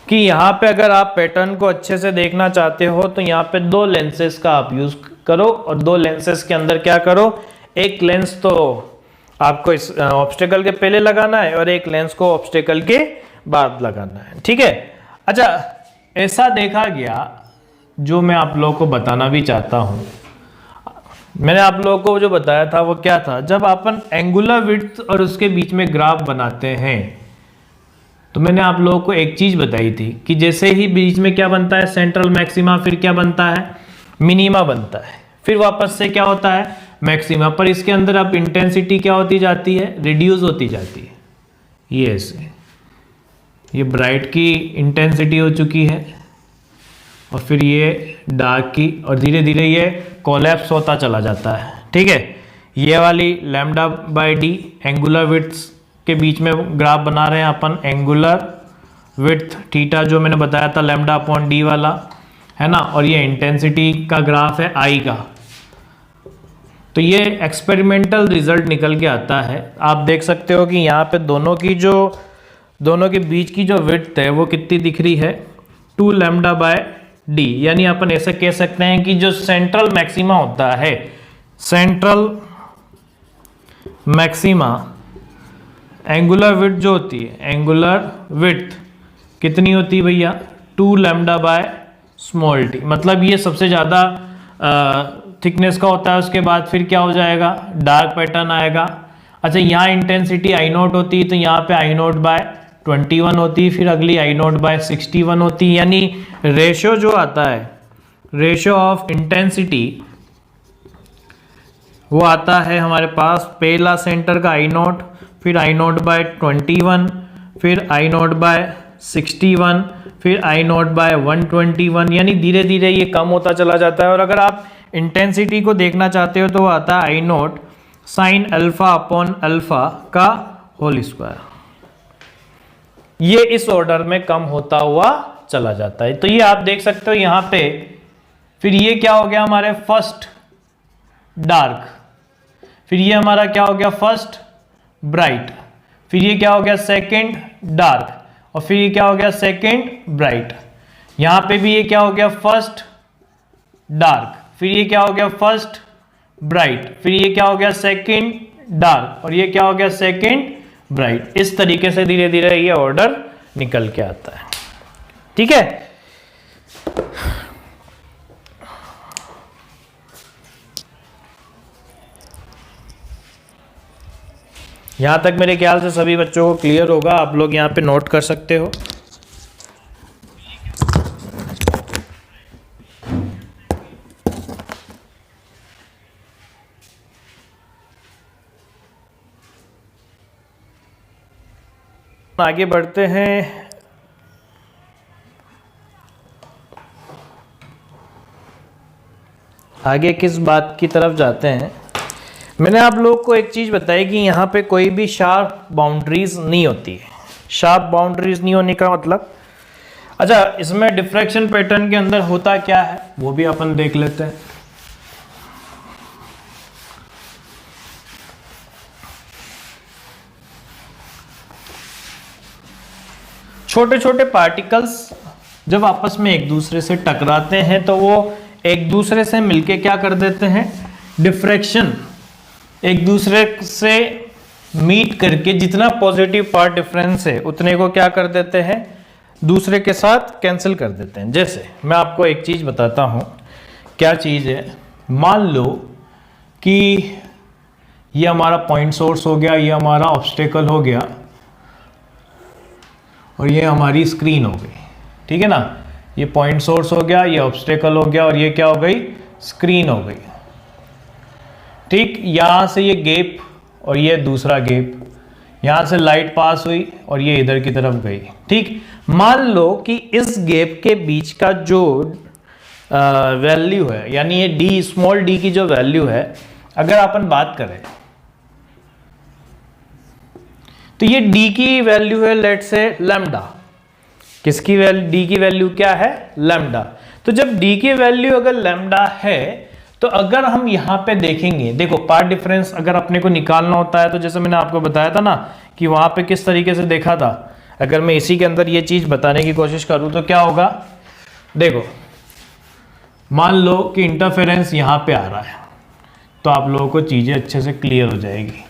कि यहाँ पे अगर आप पैटर्न को अच्छे से देखना चाहते हो तो यहाँ पे दो लेंसेस का आप यूज करो और दो लेंसेस के अंदर क्या करो, एक लेंस तो आपको इस ऑब्स्टेकल के पहले लगाना है और एक लेंस को ऑब्स्टेकल के बाद लगाना है, ठीक है। अच्छा, ऐसा देखा गया, जो मैं आप लोगों को बताना भी चाहता हूं, मैंने आप लोगों को जो बताया था वो क्या था, जब अपन एंगुलर विड्थ और उसके बीच में ग्राफ बनाते हैं तो मैंने आप लोगों को एक चीज बताई थी कि जैसे ही बीच में क्या बनता है, सेंट्रल मैक्सिमा, फिर क्या बनता है, मिनिमा बनता है, फिर वापस से क्या होता है, मैक्सिमा। पर इसके अंदर अब इंटेंसिटी क्या होती जाती है, रिड्यूस होती जाती है। ये ऐसे, ये ब्राइट की इंटेंसिटी हो चुकी है और फिर ये डार्क की, और धीरे धीरे ये कोलैप्स होता चला जाता है, ठीक है। ये वाली lambda by D angular width के बीच में ग्राफ बना रहे हैं अपन, एंगुलर विड्थ थीटा जो मैंने बताया था लैम्डा अपॉन डी वाला, है ना। और ये इंटेंसिटी का ग्राफ है आई का। तो ये एक्सपेरिमेंटल रिजल्ट निकल के आता है। आप देख सकते हो कि यहाँ पे दोनों के बीच की जो विड्थ है वो कितनी दिख रही है, 2 लैम्डा बाय डी। यानी अपन ऐसे कह सकते हैं कि जो सेंट्रल मैक्सिमा होता है, सेंट्रल मैक्सिमा एंगुलर विड्थ जो होती है, एंगुलर विड्थ कितनी होती है भैया, 2 लैम्डा बाय स्मॉल टी। मतलब ये सबसे ज़्यादा थिकनेस का होता है। उसके बाद फिर क्या हो जाएगा, डार्क पैटर्न आएगा। अच्छा, यहाँ इंटेंसिटी आई नोट होती है तो यहाँ पे आई नोट बाय 21 होती है, फिर अगली आई नोट बाय 61 होती है। यानी रेशियो जो आता है, रेशियो ऑफ इंटेंसिटी, वो आता है हमारे पास पहला सेंटर का आई नोट, फिर आई नोट बाय 21, फिर आई नोट बाय 61, फिर आई नोट बाय 121। यानी धीरे धीरे ये कम होता चला जाता है। और अगर आप इंटेंसिटी को देखना चाहते हो तो वो आता है I not sine alpha upon alpha का होल स्क्वायर। ये इस ऑर्डर में कम होता हुआ चला जाता है। तो ये आप देख सकते हो यहां पे। फिर ये क्या हो गया हमारे फर्स्ट डार्क, फिर ये हमारा क्या हो गया फर्स्ट ब्राइट, फिर ये क्या हो गया सेकंड डार्क, और फिर ये क्या हो गया सेकंड ब्राइट। यहां पे भी ये क्या हो गया फर्स्ट डार्क, फिर ये क्या हो गया फर्स्ट ब्राइट, फिर ये क्या हो गया सेकंड डार्क, और ये क्या हो गया सेकंड ब्राइट। इस तरीके से धीरे धीरे ये ऑर्डर निकल के आता है, ठीक है। यहां तक मेरे ख्याल से सभी बच्चों को क्लियर होगा। आप लोग यहां पे नोट कर सकते हो। आगे बढ़ते हैं। आगे किस बात की तरफ जाते हैं, मैंने आप लोग को एक चीज़ बताई कि यहाँ पे कोई भी शार्प बाउंड्रीज नहीं होती है। शार्प बाउंड्रीज नहीं होने का मतलब, अच्छा इसमें डिफ्रैक्शन पैटर्न के अंदर होता क्या है वो भी अपन देख लेते हैं। छोटे छोटे पार्टिकल्स जब आपस में एक दूसरे से टकराते हैं तो वो एक दूसरे से मिलके क्या कर देते हैं, डिफ्रैक्शन, एक दूसरे से मीट करके जितना पॉजिटिव पार्ट डिफरेंस है उतने को क्या कर देते हैं, दूसरे के साथ कैंसिल कर देते हैं। जैसे मैं आपको एक चीज़ बताता हूँ, क्या चीज़ है, मान लो कि ये हमारा पॉइंट सोर्स हो गया, ये हमारा ऑब्स्टेकल हो गया और ये हमारी स्क्रीन हो गई, ठीक है ना। ये पॉइंट सोर्स हो गया, ये ऑब्स्टेकल हो गया और ये क्या हो गई, स्क्रीन हो गई, ठीक। यहाँ से ये गैप और ये दूसरा गैप, यहाँ से लाइट पास हुई और ये इधर की तरफ गई, ठीक। मान लो कि इस गैप के बीच का जो वैल्यू है, यानी ये डी, स्मॉल डी की जो वैल्यू है, अगर अपन बात करें तो ये डी की वैल्यू है लेट से लैम्डा। किसकी वैल्यू, डी की वैल्यू क्या है, लैम्डा। तो जब डी की वैल्यू अगर लैम्डा है तो अगर हम यहां पे देखेंगे, देखो पार्ट डिफरेंस अगर अपने को निकालना होता है तो जैसे मैंने आपको बताया था ना कि वहां पे किस तरीके से देखा था, अगर मैं इसी के अंदर ये चीज बताने की कोशिश करूं तो क्या होगा, देखो मान लो कि इंटरफेरेंस यहां पे आ रहा है तो आप लोगों को चीजें अच्छे से क्लियर हो जाएगी।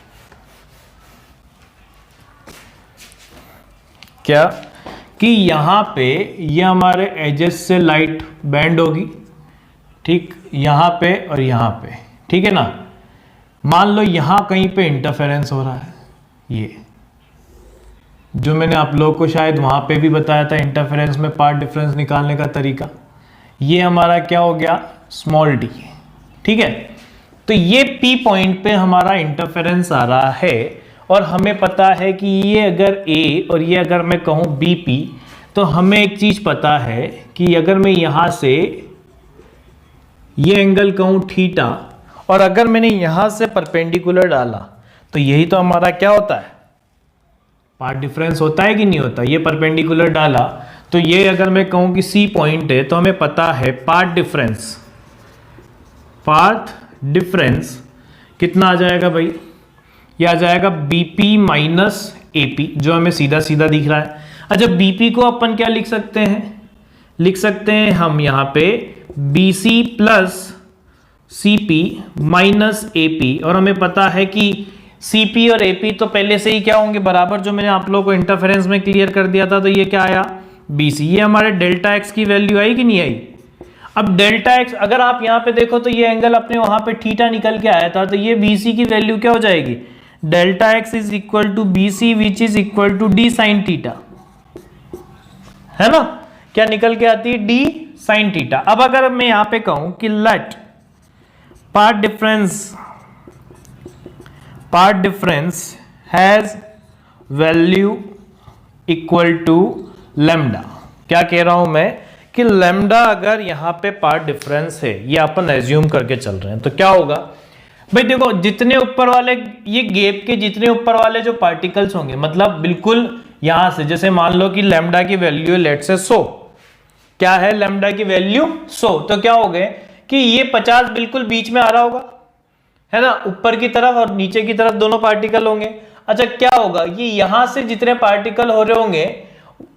क्या कि यहाँ पे ये हमारे एजेस से लाइट बैंड होगी, ठीक, यहाँ पे और यहाँ पे, ठीक है ना। मान लो यहाँ कहीं पे इंटरफेरेंस हो रहा है, ये जो मैंने आप लोगों को शायद वहाँ पे भी बताया था इंटरफेरेंस में पार्ट डिफरेंस निकालने का तरीका। ये हमारा क्या हो गया, स्मॉल डी, ठीक है। तो ये P पॉइंट पे हमारा इंटरफेरेंस आ रहा है और हमें पता है कि ये अगर A और ये अगर मैं कहूँ BP, तो हमें एक चीज पता है कि अगर मैं यहां से ये एंगल कहूं थीटा और अगर मैंने यहां से परपेंडिकुलर डाला तो यही तो हमारा क्या होता है, पार्ट डिफरेंस होता है कि नहीं होता। ये परपेंडिकुलर डाला तो ये अगर मैं कहूं कि C पॉइंट है तो हमें पता है पार्ट डिफरेंस कितना आ जाएगा भाई, ये आ जाएगा BP माइनस AP, जो हमें सीधा सीधा दिख रहा है। अच्छा, BP को अपन क्या लिख सकते हैं, लिख सकते हैं हम यहाँ पे BC plus CP minus AP, और हमें पता है कि CP और AP तो पहले से ही क्या होंगे बराबर, जो मैंने आप लोगों को इंटरफेरेंस में क्लियर कर दिया था। तो ये क्या आया, BC। ये हमारे डेल्टा एक्स की वैल्यू आई कि नहीं आई। अब डेल्टा एक्स अगर आप यहाँ पे देखो तो ये एंगल अपने वहां पे थीटा निकल के आया था, तो ये BC की वैल्यू क्या हो जाएगी, delta x is equal to BC which is equal to D sine theta, है ना। क्या निकल के आती है, D साइन थीटा। अब अगर मैं यहां पे कहूं कि let path difference has value equal to lambda, क्या कह रहा हूं मैं कि लैम्डा अगर यहां पे पार्ट डिफरेंस है, ये अपन एज्यूम करके चल रहे हैं, तो क्या होगा भाई, देखो जितने ऊपर वाले ये गैप के जितने ऊपर वाले जो पार्टिकल्स होंगे, मतलब बिल्कुल यहां से, जैसे मान लो कि लैम्डा की वैल्यू लेट से 100, क्या है लैम्डा की वैल्यू 100, तो क्या हो गए कि ये 50 बिल्कुल बीच में आ रहा होगा, है ना, ऊपर की तरफ और नीचे की तरफ दोनों पार्टिकल होंगे। अच्छा, क्या होगा, ये यहां से जितने पार्टिकल हो रहे होंगे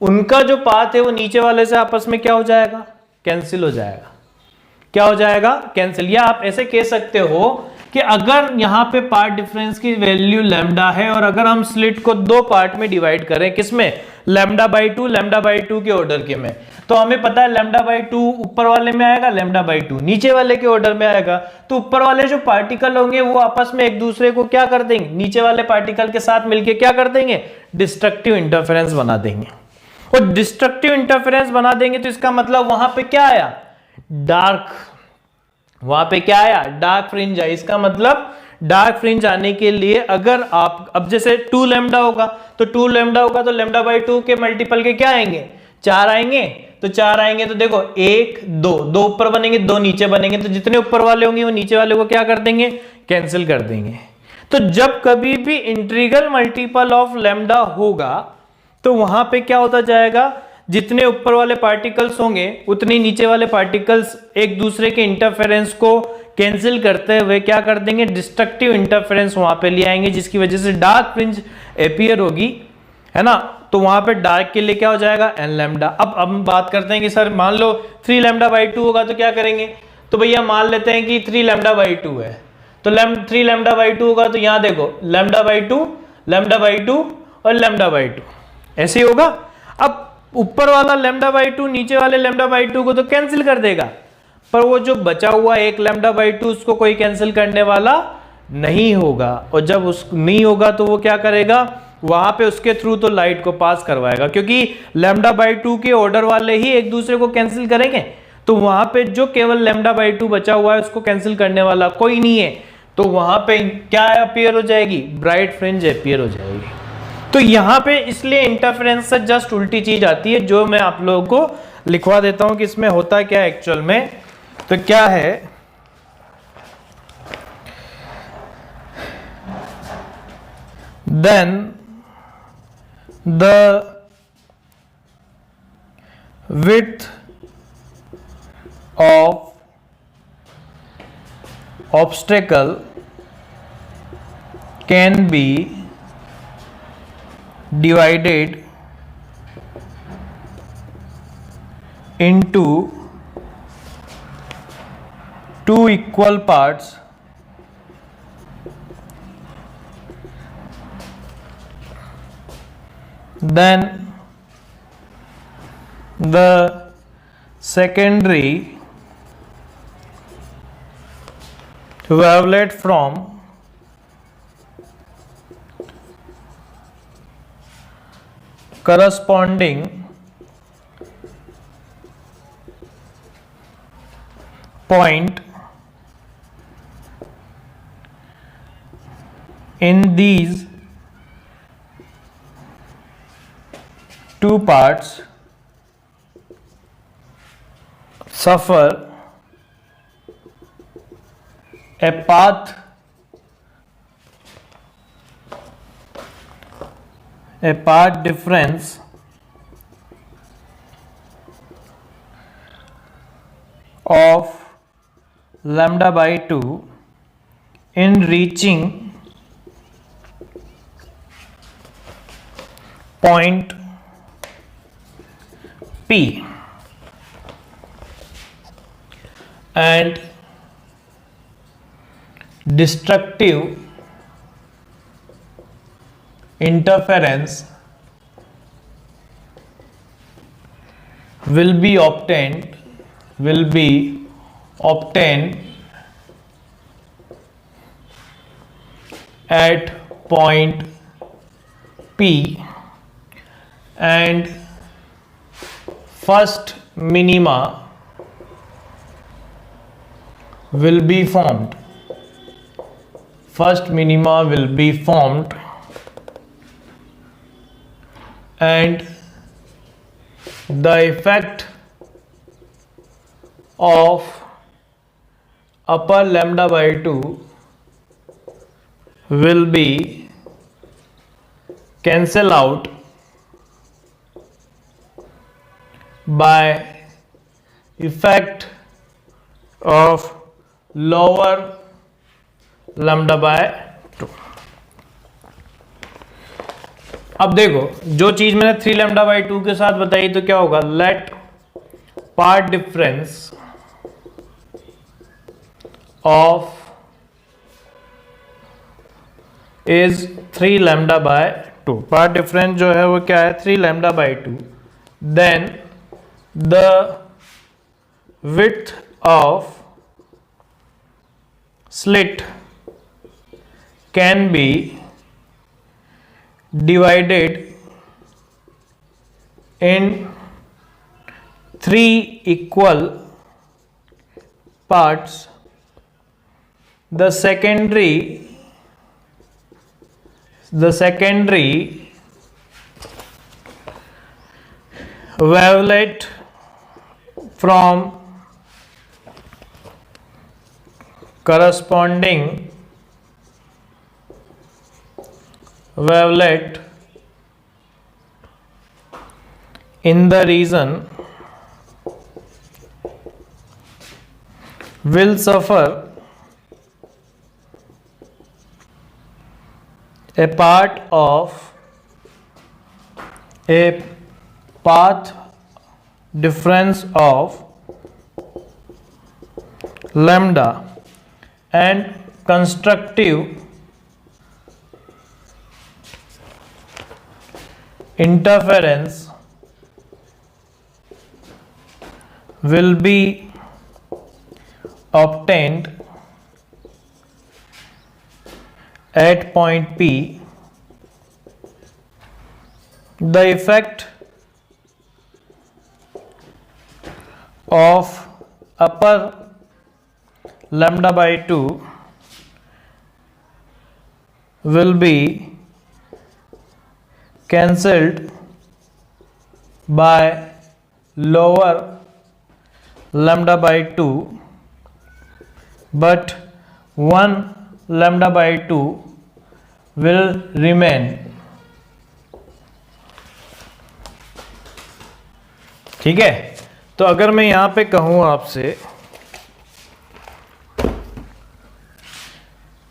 उनका जो पाथ है वो नीचे वाले से आपस में क्या हो जाएगा, कैंसिल हो जाएगा। क्या हो जाएगा, कैंसिल। या आप ऐसे कह सकते हो कि अगर यहां पे पार्ट डिफरेंस की वैल्यू लैम्डा है और अगर हम स्लिट को दो पार्ट में डिवाइड करें, किसमें, लैम्डा बाई टू के ऑर्डर के में, तो हमें पता है लैम्डा बाई टू ऊपर वाले में आएगा, लैम्डा बाई टू नीचे वाले के ऑर्डर में आएगा। तो ऊपर वाले जो पार्टिकल होंगे वो आपस में एक दूसरे को क्या कर देंगे, नीचे वाले पार्टिकल के साथ मिलकर क्या कर देंगे, डिस्ट्रक्टिव इंटरफेरेंस बना देंगे। और डिस्ट्रक्टिव इंटरफेरेंस बना देंगे तो इसका मतलब वहां पे क्या आया, डार्क, वहां पे क्या आया, डार्क फ्रिंज है। इसका मतलब डार्क फ्रिंज आने के लिए अगर आप, अब जैसे 2 लैम्डा होगा तो 2 लैम्डा होगा तो लैम्डा बाई 2 के मल्टीपल के क्या आएंगे, 4 आएंगे। तो 4 आएंगे तो देखो 1 2 2 ऊपर बनेंगे 2 नीचे बनेंगे, तो जितने ऊपर वाले होंगे वो नीचे वाले को क्या कर देंगे, कैंसिल कर देंगे। तो जब कभी भी इंटीग्रल मल्टीपल ऑफ लैम्डा होगा तो वहां पे क्या होता जाएगा, जितने ऊपर वाले पार्टिकल्स होंगे उतने नीचे वाले पार्टिकल्स एक दूसरे के इंटरफेरेंस को कैंसिल करते हुए क्या कर देंगे, डिस्ट्रक्टिव इंटरफेरेंस वहां पे ले आएंगे, जिसकी वजह से डार्क फ्रिंज अपीयर होगी, है ना। तो वहां पे डार्क के लिए क्या हो जाएगा, एन लैम्डा। अब हम बात करते हैं कि सर मान लो 3 लैम्डा बाई 2 होगा तो क्या करेंगे, तो भैया मान लेते हैं कि 3 लैम्डा बाई 2 है, तो 3 लैम्डा बाई 2 होगा तो यहां देखो लैम्डा बाई 2 और लैम्डा बाई 2 ऐसे ही होगा। अब ऊपर वाला लैम्डा बाई 2 नीचे वाले लैम्डा बाई 2 को तो कैंसिल कर देगा, पर वो जो बचा हुआ एक लैम्डा बाई 2 उसको कोई कैंसिल करने वाला नहीं होगा। और जब उस नहीं होगा तो वो क्या करेगा, वहां पे उसके थ्रू तो लाइट को पास करवाएगा, क्योंकि लैम्डा बाई 2 के ऑर्डर वाले ही एक दूसरे को कैंसिल करेंगे। तो वहां पे जो केवल लैम्डा बाई 2 बचा हुआ है उसको कैंसिल करने वाला कोई नहीं है, तो वहां पे क्या अपीयर हो जाएगी, ब्राइट फ्रिंज अपीयर हो जाएगी। तो यहां पे इसलिए इंटरफेरेंस से जस्ट उल्टी चीज आती है, जो मैं आप लोगों को लिखवा देता हूं कि इसमें होता क्या है एक्चुअल में। तो क्या है, then the width of obstacle can be divided into 2 equal parts then the secondary wavelet from corresponding point in these two parts suffer a path difference of lambda by 2 in reaching point P, and destructive interference will be obtained at point P, and first minima will be formed. And the effect of upper lambda by 2 will be cancel out by effect of lower lambda by 2. अब देखो जो चीज मैंने 3 लैम्डा बाई 2 के साथ बताई तो क्या होगा, let path difference of is 3 lambda by 2, path difference जो है वो क्या है 3 lambda by 2, then the width of slit can be divided in 3 equal parts. The secondary wavelet from corresponding wavelet in the region will suffer a part of a path difference of lambda, and constructive interference will be obtained at point P. The effect of upper lambda by 2 will be cancelled by lower lambda by 2, but 1 lambda by 2 will remain. ठीक है, तो अगर मैं यहां पे कहूं आपसे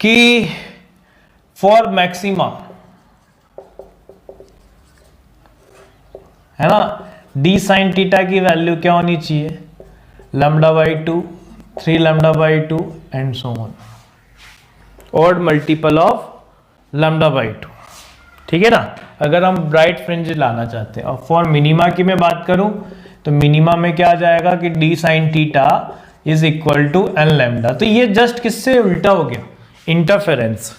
कि फॉर मैक्सिमा, है ना, डी साइन थीटा की वैल्यू क्या होनी चाहिए, lambda by 2, 3 lambda by 2 and so on, odd multiple of lambda by 2, ठीक है ना, अगर हम ब्राइट फ्रिंज लाना चाहते हैं। और फॉर मिनिमा की मैं बात करूं, तो मिनिमा में क्या आ जाएगा कि d sin theta is equal to n lambda. तो ये जस्ट किससे उल्टा हो गया, इंटरफेरेंस,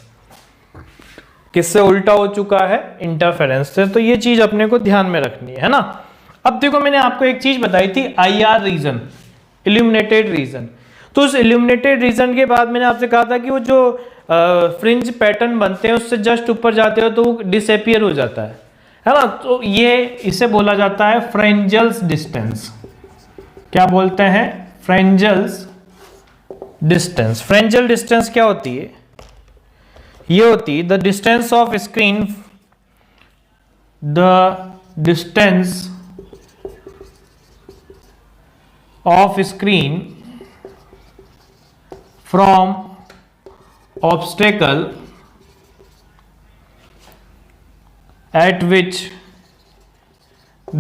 किससे उल्टा हो चुका है, इंटरफेरेंस से। तो ये चीज अपने को ध्यान में रखनी है ना। अब देखो मैंने आपको एक चीज बताई थी IR रीजन, इल्यूमिनेटेड रीजन। तो उस इल्यूमिनेटेड रीजन के बाद मैंने आपसे कहा था कि वो जो फ्रिंज पैटर्न बनते हैं उससे जस्ट ऊपर जाते हो तो वो डिसअपियर हो जाता है ना। तो ये इसे बोला जाता है फ्रेंजल्स डिस्टेंस। क्या बोलते हैं, फ्रेंजल्स डिस्टेंस। फ्रेंजल डिस्टेंस क्या होती है, ये होती है the distance of screen, the distance of screen from obstacle at which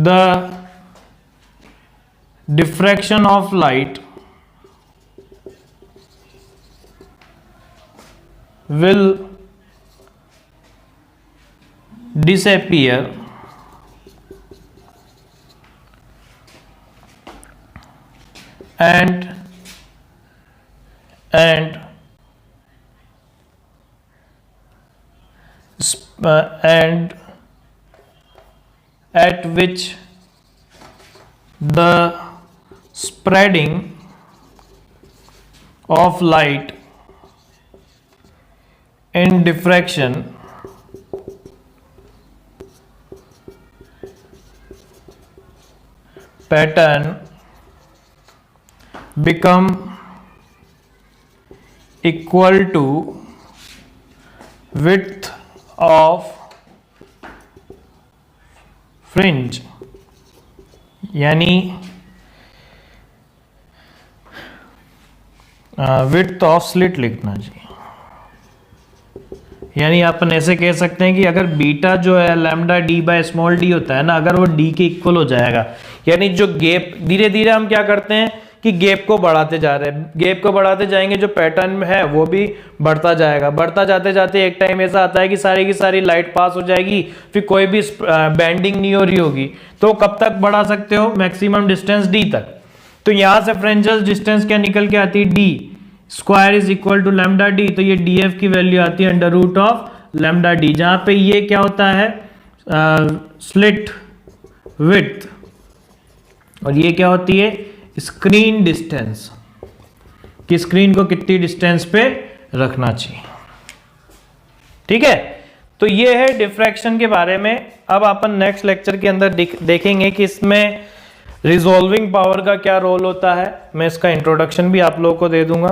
the diffraction of light will disappear and at which the spreading of light in diffraction pattern become equal to width of fringe, यानी विड्थ ऑफ स्लिट लिखना चाहिए। यानी अपन ऐसे कह सकते हैं कि अगर बीटा जो है lambda D by small D होता है ना, अगर वो डी के इक्वल हो जाएगा, यानी जो गैप, धीरे धीरे हम क्या करते हैं कि गैप को बढ़ाते जा रहे हैं, गैप को बढ़ाते जाएंगे, जो पैटर्न है वो भी बढ़ता जाएगा। बढ़ता जाते जाते एक टाइम ऐसा आता है कि सारी की सारी लाइट पास हो जाएगी, फिर कोई भी बैंडिंग नहीं हो रही होगी। तो कब तक बढ़ा सकते हो, मैक्सिमम डिस्टेंस डी तक। तो यहां से फ्रेंजल डिस्टेंस क्या निकल के आती है, D square is equal to lambda D. तो ये डी एफ की वैल्यू आती है under root of lambda D, जहां पे ये क्या होता है स्लिट विड्थ, और ये क्या होती है स्क्रीन डिस्टेंस, कि स्क्रीन को कितनी डिस्टेंस पे रखना चाहिए। ठीक है, तो ये है डिफ्रैक्शन के बारे में। अब अपन नेक्स्ट लेक्चर के अंदर देखेंगे कि इसमें रिजॉल्विंग पावर का क्या रोल होता है। मैं इसका इंट्रोडक्शन भी आप लोगों को दे दूंगा।